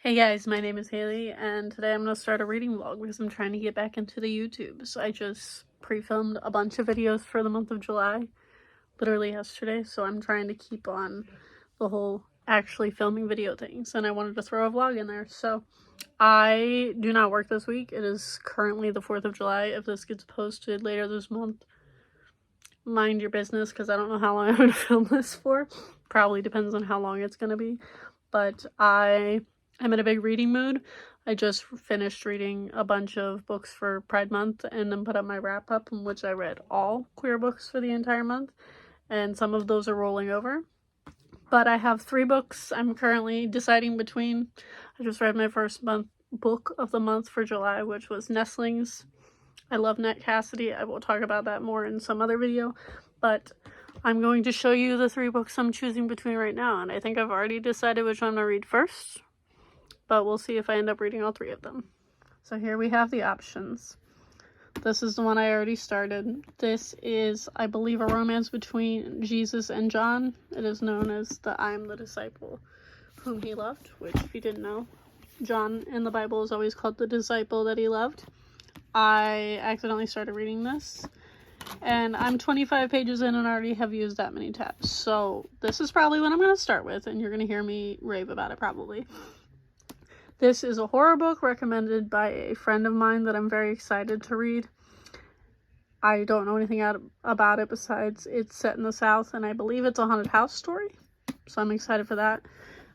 Hey guys, my name is Haley, and today I'm going to start a reading vlog because I'm trying to get back into the YouTubes. I just pre-filmed a bunch of videos for the month of July, literally yesterday, so I'm trying to keep on the whole actually filming video things, and I wanted to throw a vlog in there. So I do not work this week. It is currently the 4th of July. If this gets posted later this month, mind your business, because I don't know how long I'm going to film this for. Probably depends on how long it's going to be, but I'm in a big reading mood. I just finished reading a bunch of books for Pride Month and then put up my wrap up in which I read all queer books for the entire month, and some of those are rolling over. But I have 3 books I'm currently deciding between. I just read my first book of the month for July, which was Nestlings. I love Nat Cassidy. I will talk about that more in some other video, but I'm going to show you the 3 books I'm choosing between right now, and I think I've already decided which one I'm going to read first, but we'll see if I end up reading all 3 of them. So here we have the options. This is the one I already started. This is, I believe, a romance between Jesus and John. It is known as the I am the disciple whom he loved, which, if you didn't know, John in the Bible is always called the disciple that he loved. I accidentally started reading this, and I'm 25 pages in and already have used that many tabs. So this is probably what I'm going to start with, and you're going to hear me rave about it probably. This is a horror book recommended by a friend of mine that I'm very excited to read. I don't know anything about it besides it's set in the South, and I believe it's a haunted house story, so I'm excited for that.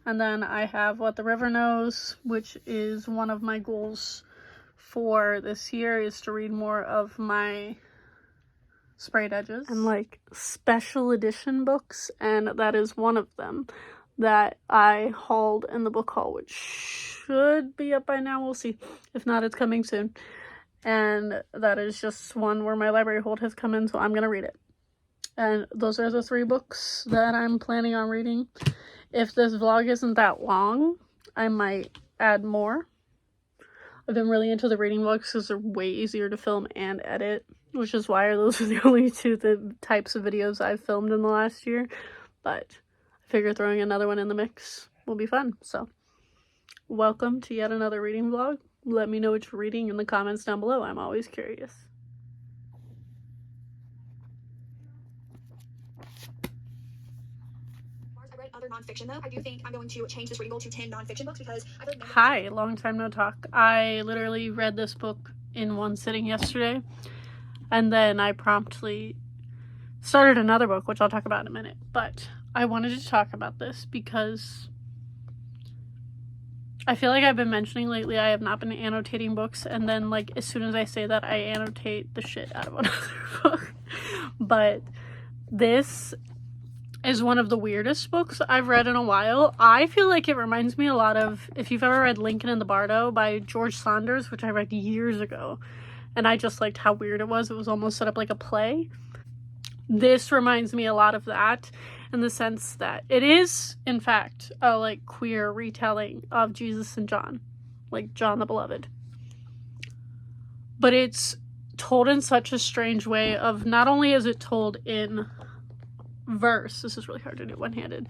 And then I have What the River Knows, which is one of my goals for this year, is to read more of my sprayed edges and like special edition books, and that is one of them that I hauled in the book haul, which should be up by now. We'll see. If not, it's coming soon. And that is just one where my library hold has come in, so I'm gonna read it. And those are the 3 books that I'm planning on reading. If this vlog isn't that long, I might add more. I've been really into the reading vlogs because they're way easier to film and edit, which is why those are the only 2 types of videos I've filmed in the last year. But I figure throwing another one in the mix will be fun. So welcome to yet another reading vlog. Let me know what you're reading in the comments down below. I'm always curious. I read other nonfiction though. I do think I'm going to change this reading goal to 10 nonfiction books because I've read Hi, long time no talk. I literally read this book in one sitting yesterday, and then I promptly started another book, which I'll talk about in a minute. But I wanted to talk about this because I feel like I've been mentioning lately I have not been annotating books, and then like as soon as I say that, I annotate the shit out of another book. But this is one of the weirdest books I've read in a while. I feel like it reminds me a lot of, if you've ever read Lincoln and the Bardo by George Saunders, which I read years ago, and I just liked how weird it was. It was almost set up like a play. This reminds me a lot of that, in the sense that it is, in fact, a like queer retelling of Jesus and John, like John the Beloved. But it's told in such a strange way of, not only is it told in verse, this is really hard to do one-handed,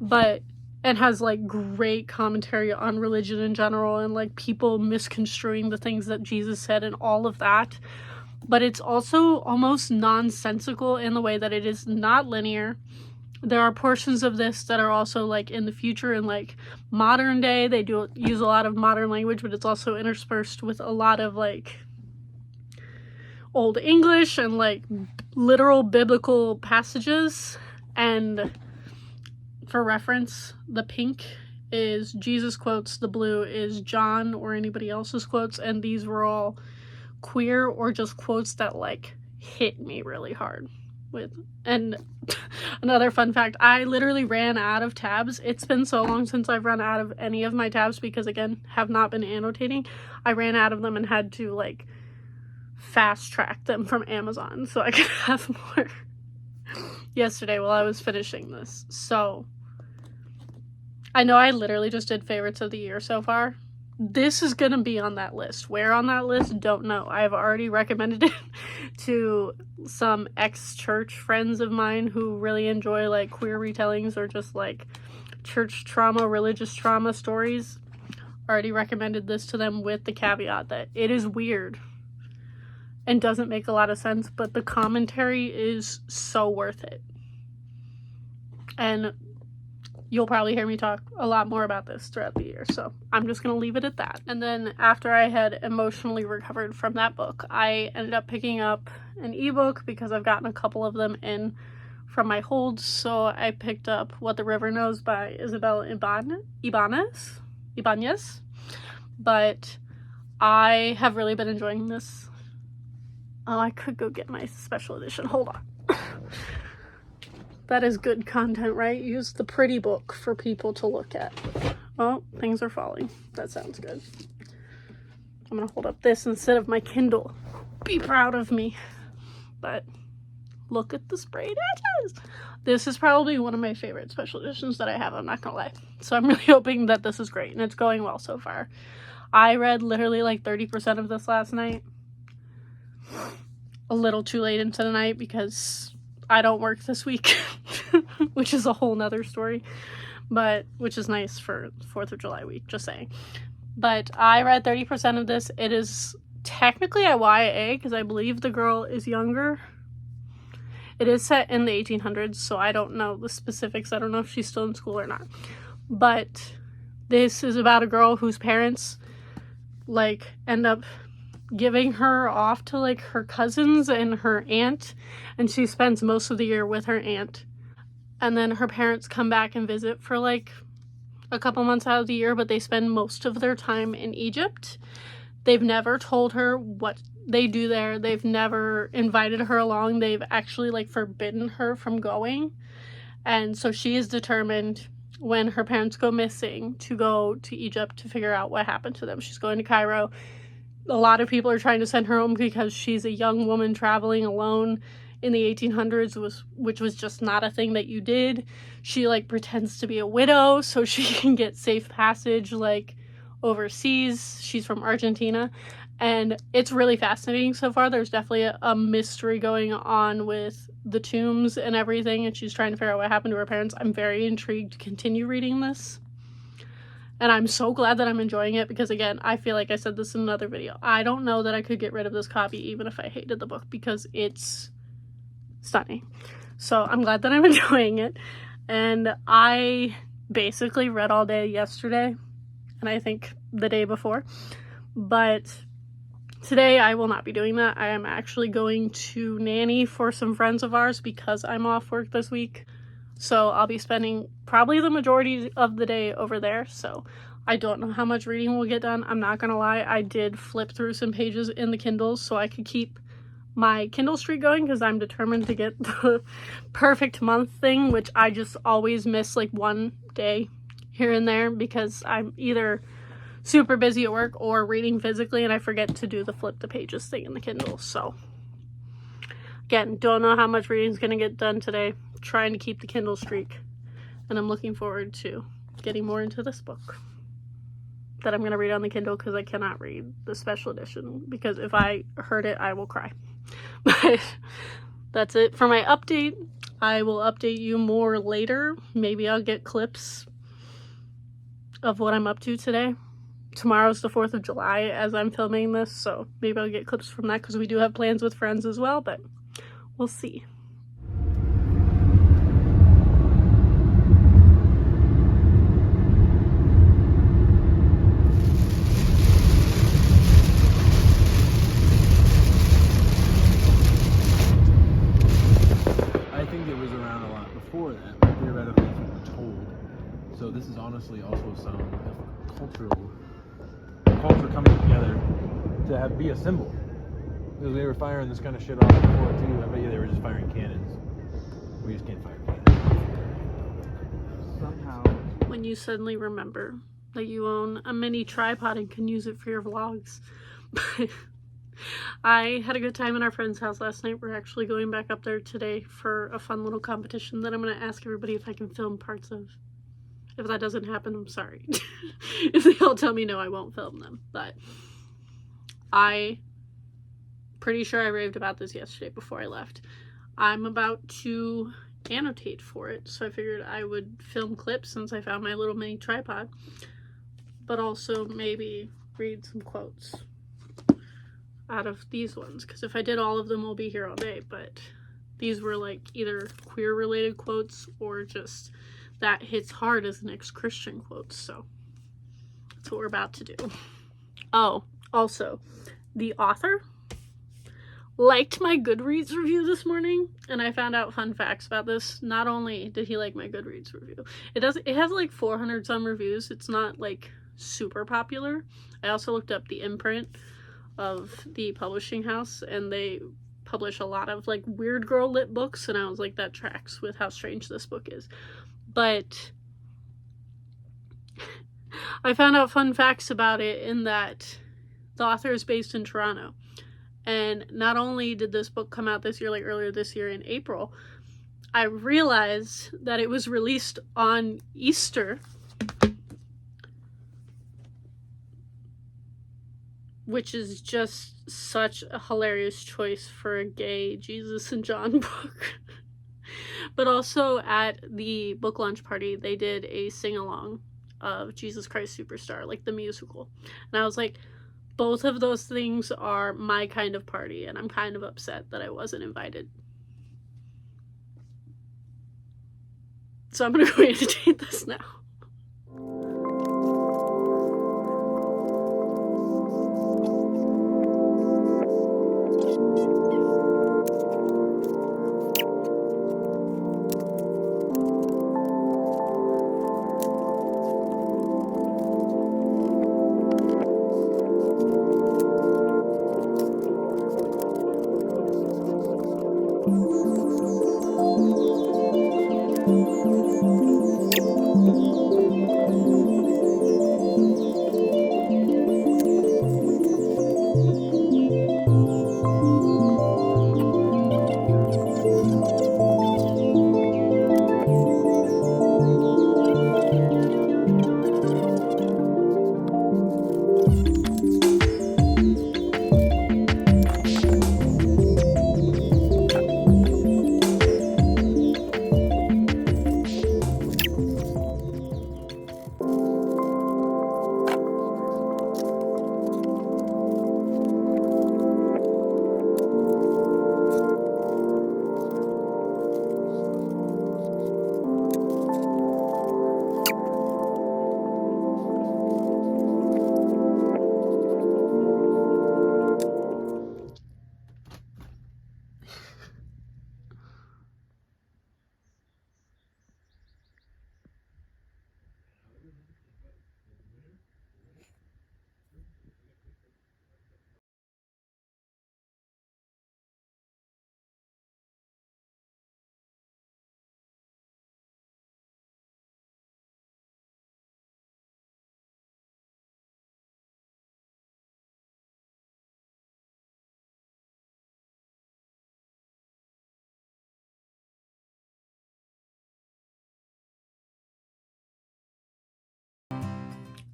but it has like great commentary on religion in general and like people misconstruing the things that Jesus said and all of that. But it's also almost nonsensical in the way that it is not linear. There are portions of this that are also like in the future and like modern day. They do use a lot of modern language, but it's also interspersed with a lot of like Old English and like literal biblical passages. And for reference, the pink is Jesus quotes, the blue is John or anybody else's quotes, and these were all queer or just quotes that like hit me really hard with. And another fun fact, I literally ran out of tabs. It's been so long since I've run out of any of my tabs because, again, have not been annotating. I ran out of them and had to like fast track them from Amazon so I could have more yesterday while I was finishing this. So I know I literally just did favorites of the year so far. This is gonna be on that list. Where on that list, don't know. I've already recommended it to some ex-church friends of mine who really enjoy like queer retellings or just like church trauma, religious trauma stories. already recommended this to them with the caveat that it is weird and doesn't make a lot of sense, but the commentary is so worth it. And you'll probably hear me talk a lot more about this throughout the year, so I'm just going to leave it at that. And then after I had emotionally recovered from that book, I ended up picking up an ebook because I've gotten a couple of them in from my holds. So I picked up What the River Knows by Isabel Ibanez. But I have really been enjoying this. Oh, I could go get my special edition. Hold on. That is good content, right? Use the pretty book for people to look at. Oh, things are falling. That sounds good. I'm gonna hold up this instead of my Kindle. Be proud of me. But look at the sprayed edges. This is probably one of my favorite special editions that I have, I'm not gonna lie. So I'm really hoping that this is great, and it's going well so far. I read literally like 30% of this last night. A little too late into the night because I don't work this week, which is a whole nother story, but which is nice for 4th of July week, just saying. But I read 30% of this. It is technically a YA because I believe the girl is younger. It is set in the 1800s, so I don't know the specifics. I don't know if she's still in school or not. But this is about a girl whose parents like end up giving her off to like her cousins and her aunt, and she spends most of the year with her aunt, and then her parents come back and visit for like a couple months out of the year, but they spend most of their time in Egypt. They've never told her what they do there. They've never invited her along. They've actually like forbidden her from going, and so she is determined when her parents go missing to go to Egypt to figure out what happened to them. She's going to Cairo. A lot of people are trying to send her home because she's a young woman traveling alone in the 1800s, which was just not a thing that you did. She like pretends to be a widow so she can get safe passage like overseas. She's from Argentina, and it's really fascinating so far. There's definitely a mystery going on with the tombs and everything, and she's trying to figure out what happened to her parents. I'm very intrigued to continue reading this. And I'm so glad that I'm enjoying it because, again, I feel like I said this in another video. I don't know that I could get rid of this copy even if I hated the book because it's stunning. So I'm glad that I'm enjoying it. And I basically read all day yesterday and I think the day before. But today I will not be doing that. I am actually going to nanny for some friends of ours because I'm off work this week. So I'll be spending probably the majority of the day over there. So I don't know how much reading will get done. I'm not gonna lie, I did flip through some pages in the Kindles so I could keep my Kindle streak going because I'm determined to get the perfect month thing, which I just always miss like one day here and there because I'm either super busy at work or reading physically and I forget to do the flip the pages thing in the Kindle. So again, don't know how much reading is gonna get done today. Trying to keep the Kindle streak, and I'm looking forward to getting more into this book that I'm going to read on the Kindle because I cannot read the special edition because if I heard it I will cry. But that's it for my update. I will update you more later. Maybe I'll get clips of what I'm up to today. Tomorrow's the 4th of July as I'm filming this, so maybe I'll get clips from that because we do have plans with friends as well, but we'll see. So this is honestly also some culture coming together to be a symbol. Because they were firing this kind of shit off before too. I bet you they were just firing cannons. We just can't fire cannons. Somehow. When you suddenly remember that you own a mini tripod and can use it for your vlogs. I had a good time in our friend's house last night. We're actually going back up there today for a fun little competition that I'm going to ask everybody if I can film parts of. If that doesn't happen, I'm sorry. If they all tell me no, I won't film them. But I pretty sure I raved about this yesterday before I left. I'm about to annotate for it, so I figured I would film clips since I found my little mini tripod. but also maybe read some quotes out of these ones, because if I did all of them, we'll be here all day. But these were like either queer related quotes or just that hits hard as an ex-Christian quotes. So that's what we're about to do. Oh, also, the author liked my Goodreads review this morning, and I found out fun facts about this. Not only did he like my Goodreads review, it has like 400 some reviews. It's not like super popular. I also looked up the imprint of the publishing house, and they publish a lot of like weird girl lit books, and I was like, that tracks with how strange this book is. But I found out fun facts about it in that the author is based in Toronto. And not only did this book come out this year, like earlier this year in April, I realized that it was released on Easter, which is just such a hilarious choice for a gay Jesus and John book. But also at the book launch party, they did a sing-along of Jesus Christ Superstar, like the musical. And I was like, both of those things are my kind of party, and I'm kind of upset that I wasn't invited. So I'm gonna go annotate this now.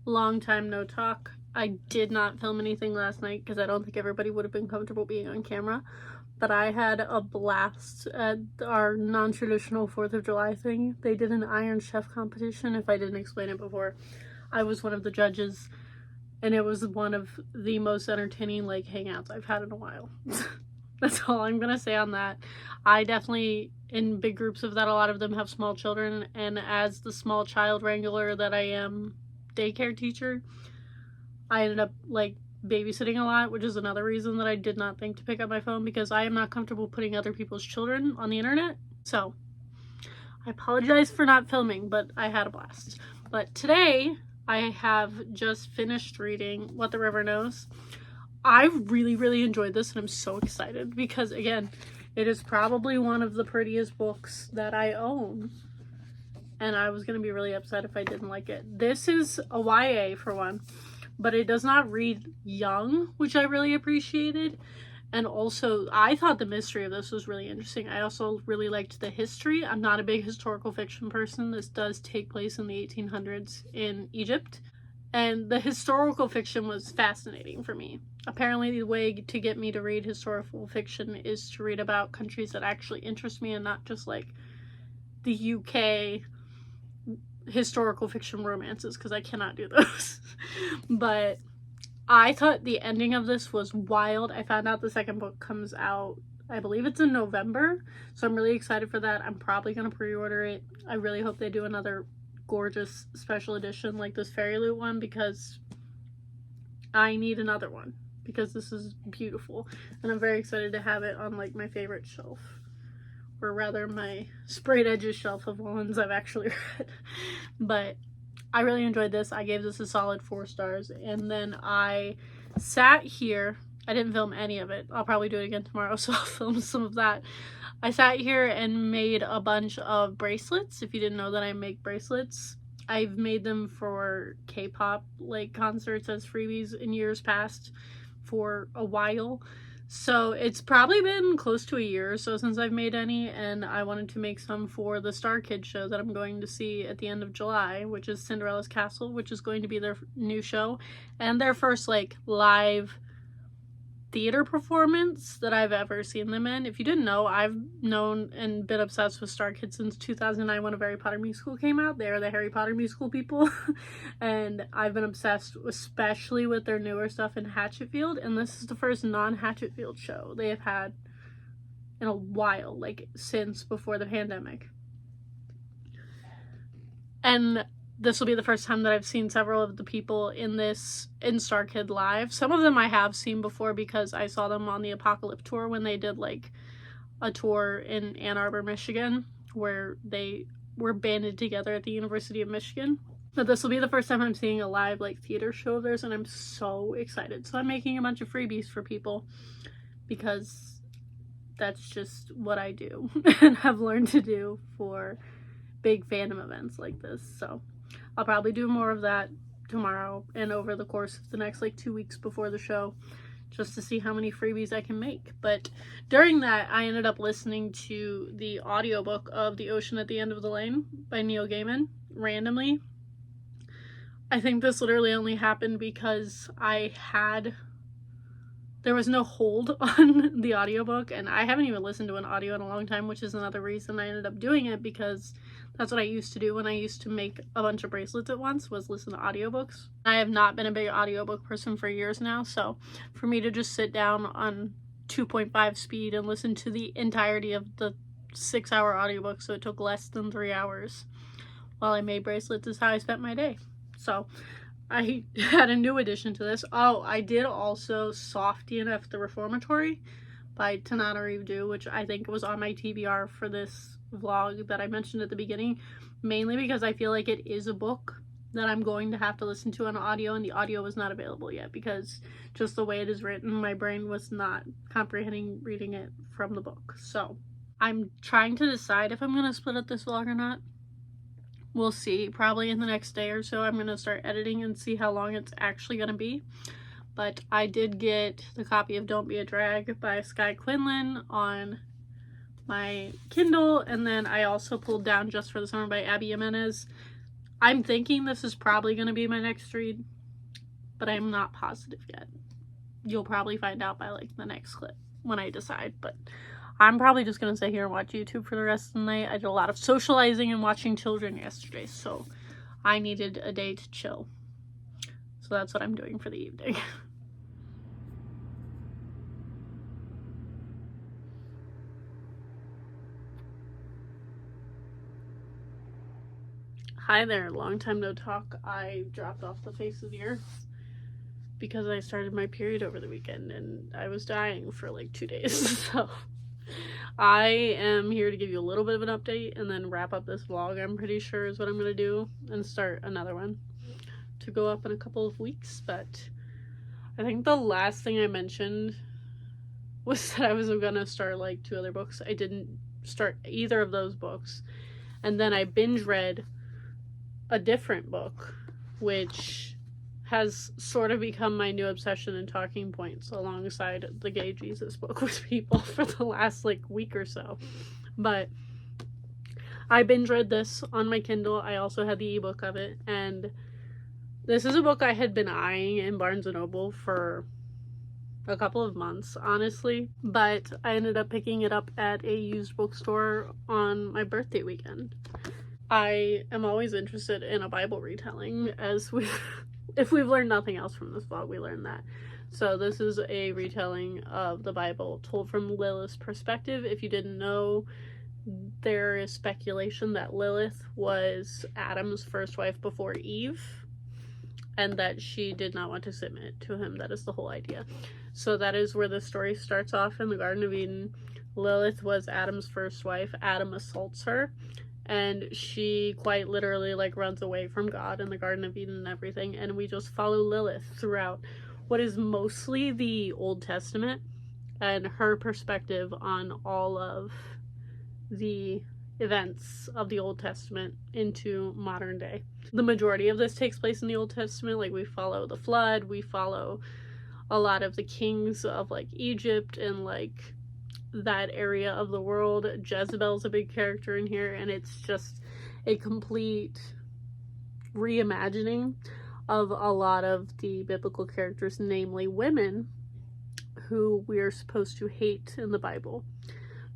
Long time no talk. I did not film anything last night because I don't think everybody would have been comfortable being on camera, but I had a blast at our non-traditional 4th of July thing. They did an Iron Chef competition. If I didn't explain it before, I was one of the judges, and it was one of the most entertaining like hangouts I've had in a while. That's all I'm gonna say on that. I definitely, in big groups of that, a lot of them have small children, and as the small child wrangler that I am, daycare teacher, I ended up like babysitting a lot, which is another reason that I did not think to pick up my phone, because I am not comfortable putting other people's children on the internet. So I apologize for not filming, but I had a blast. But today I have just finished reading What the River Knows. I really enjoyed this, and I'm so excited because, again, it is probably one of the prettiest books that I own, and I was going to be really upset if I didn't like it. This is a YA for one, but it does not read young, which I really appreciated. And also, I thought the mystery of this was really interesting. I also really liked the history. I'm not a big historical fiction person. This does take place in the 1800s in Egypt, and the historical fiction was fascinating for me. Apparently, the way to get me to read historical fiction is to read about countries that actually interest me and not just like the UK historical fiction romances, because I cannot do those. But I thought the ending of this was wild. I found out the second book comes out, I believe it's in November, so I'm really excited for that. I'm probably going to pre-order it. I really hope they do another gorgeous special edition like this Fairy Loot one, because I need another one, because this is beautiful, and I'm very excited to have it on like my favorite shelf, or rather my sprayed edges shelf of ones I've actually read. But I really enjoyed this. I gave this a solid 4 stars, and then I sat here. I didn't film any of it. I'll probably do it again tomorrow, so I'll film some of that. I sat here and made a bunch of bracelets. If you didn't know that I make bracelets, I've made them for K-pop like concerts as freebies in years past for a while. So it's probably been close to a year or so since I've made any, and I wanted to make some for the Star Kids show that I'm going to see at the end of July, which is Cinderella's Castle, which is going to be their new show and their first like live theater performance that I've ever seen them in. If you didn't know, I've known and been obsessed with Star Kids since 2009 when a Harry Potter musical came out. They are the Harry Potter musical people. And I've been obsessed especially with their newer stuff in Hatchetfield, and this is the first non-Hatchetfield show they have had in a while, like since before the pandemic. And this will be the first time that I've seen several of the people in this in Star Kid live. Some of them I have seen before because I saw them on the Apocalypse tour when they did like a tour in Ann Arbor, Michigan, where they were banded together at the University of Michigan. But this will be the first time I'm seeing a live like theater show of theirs, and I'm so excited. So I'm making a bunch of freebies for people because that's just what I do and have learned to do for big fandom events like this. So I'll probably do more of that tomorrow and over the course of the next like 2 weeks before the show, just to see how many freebies I can make. But during that, I ended up listening to the audiobook of The Ocean at the End of the Lane by Neil Gaiman randomly. I think this literally only happened because there was no hold on the audiobook, and I haven't even listened to an audio in a long time, which is another reason I ended up doing it, because that's what I used to do when I used to make a bunch of bracelets at once, was listen to audiobooks. I have not been a big audiobook person for years now, so for me to just sit down on 2.5 speed and listen to the entirety of the 6-hour audiobook, so it took less than 3 hours while I made bracelets, is how I spent my day. So I had a new addition to this. Oh, I did also Soft DNF the Reformatory by Tanana Reevdu, which I think was on my TBR for this vlog that I mentioned at the beginning, mainly because I feel like it is a book that I'm going to have to listen to on audio, and the audio was not available yet because just the way it is written, my brain was not comprehending reading it from the book. So I'm trying to decide if I'm going to split up this vlog or not. We'll see. Probably in the next day or so I'm going to start editing and see how long it's actually going to be. But I did get the copy of Don't Be a Drag by Skye Quinlan on my Kindle, and then I also pulled down Just for the Summer by Abby Jimenez. I'm thinking this is probably going to be my next read, but I'm not positive yet. You'll probably find out by like the next clip when I decide, but I'm probably just going to sit here and watch YouTube for the rest of the night. I did a lot of socializing and watching children yesterday, so I needed a day to chill. So that's what I'm doing for the evening. Hi there, long time no talk. I dropped off the face of the earth because I started my period over the weekend and I was dying for like 2 days. So I am here to give you a little bit of an update and then wrap up this vlog, I'm pretty sure is what I'm going to do, and start another one to go up in a couple of weeks. But I think the last thing I mentioned was that I was going to start like 2 other books. I didn't start either of those books, and then I binge read a different book, which has sort of become my new obsession and talking points alongside the Gay Jesus book with people for the last like week or so. But I binge read this on my Kindle. I also had the ebook of it, and this is a book I had been eyeing in Barnes & Noble for a couple of months, honestly, but I ended up picking it up at a used bookstore on my birthday weekend. I am always interested in a Bible retelling, as with if we've learned nothing else from this vlog, we learned that. So this is a retelling of the Bible told from Lilith's perspective. If you didn't know, there is speculation that Lilith was Adam's first wife before Eve, and that she did not want to submit to him. That is the whole idea. So that is where the story starts off in the Garden of Eden. Lilith was Adam's first wife. Adam assaults her, and she quite literally like runs away from God in the Garden of Eden and everything. And we just follow Lilith throughout what is mostly the Old Testament and her perspective on all of the events of the Old Testament into modern day. The majority of this takes place in the Old Testament. Like, we follow the flood, we follow a lot of the kings of like Egypt and like that area of the world. Jezebel's a big character in here, and it's just a complete reimagining of a lot of the biblical characters, namely women who we are supposed to hate in the Bible,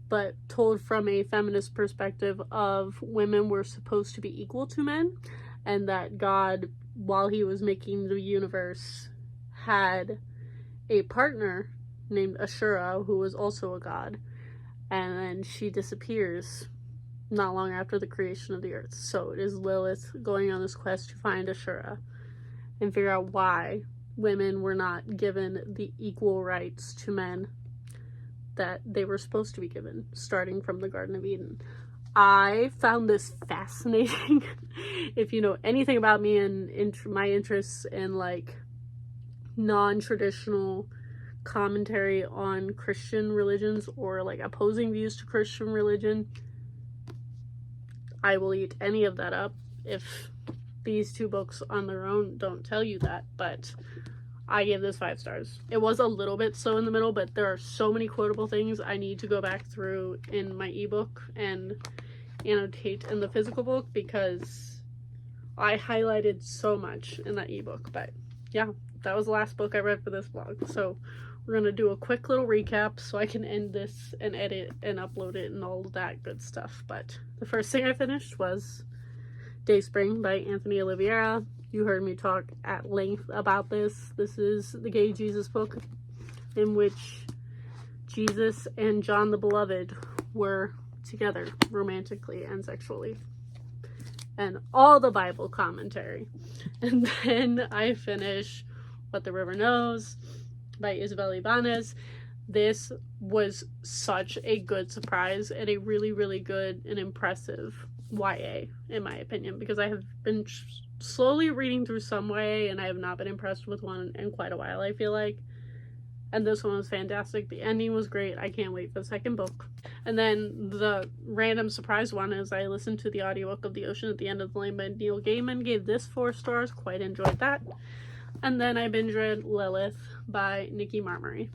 but told from a feminist perspective of women were supposed to be equal to men, and that God, while he was making the universe, had a partner named Ashura, who was also a god, and then she disappears not long after the creation of the earth. So it is Lilith going on this quest to find Ashura and figure out why women were not given the equal rights to men that they were supposed to be given, starting from the Garden of Eden. I found this fascinating. If you know anything about me and my interests in like non-traditional commentary on Christian religions or like opposing views to Christian religion, I will eat any of that up if these two books on their own don't tell you that. But I gave this 5 stars. It was a little bit slow in the middle, but there are so many quotable things I need to go back through in my ebook and annotate in the physical book, because I highlighted so much in that ebook. But yeah, that was the last book I read for this vlog. So we're gonna do a quick little recap so I can end this and edit and upload it and all of that good stuff. But the first thing I finished was Dayspring by Anthony Oliveira. You heard me talk at length about this. This is the gay Jesus book in which Jesus and John the Beloved were together romantically and sexually, and all the Bible commentary. And then I finish What the River Knows by Isabel Ibanez. This was such a good surprise and a really, really good and impressive YA, in my opinion, because I have been slowly reading through some YA and I have not been impressed with one in quite a while, I feel like. And this one was fantastic. The ending was great. I can't wait for the second book. And then the random surprise one is I listened to the audiobook of The Ocean at the End of the Lane by Neil Gaiman. Gave this 4 stars. Quite enjoyed that. And then I binge read Lilith by Nikki Marmory.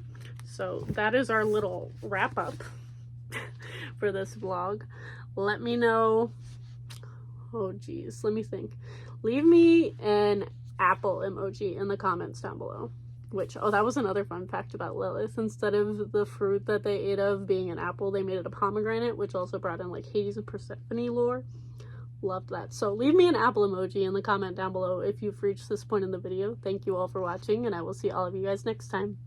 So that is our little wrap up for this vlog. Let me know. Oh geez, let me think. Leave me an apple emoji in the comments down below. Which, oh, that was another fun fact about Lilith. Instead of the fruit that they ate of being an apple, they made it a pomegranate, which also brought in like Hades and Persephone lore. Loved that. So leave me an apple emoji in the comment down below if you've reached this point in the video. Thank you all for watching, and I will see all of you guys next time.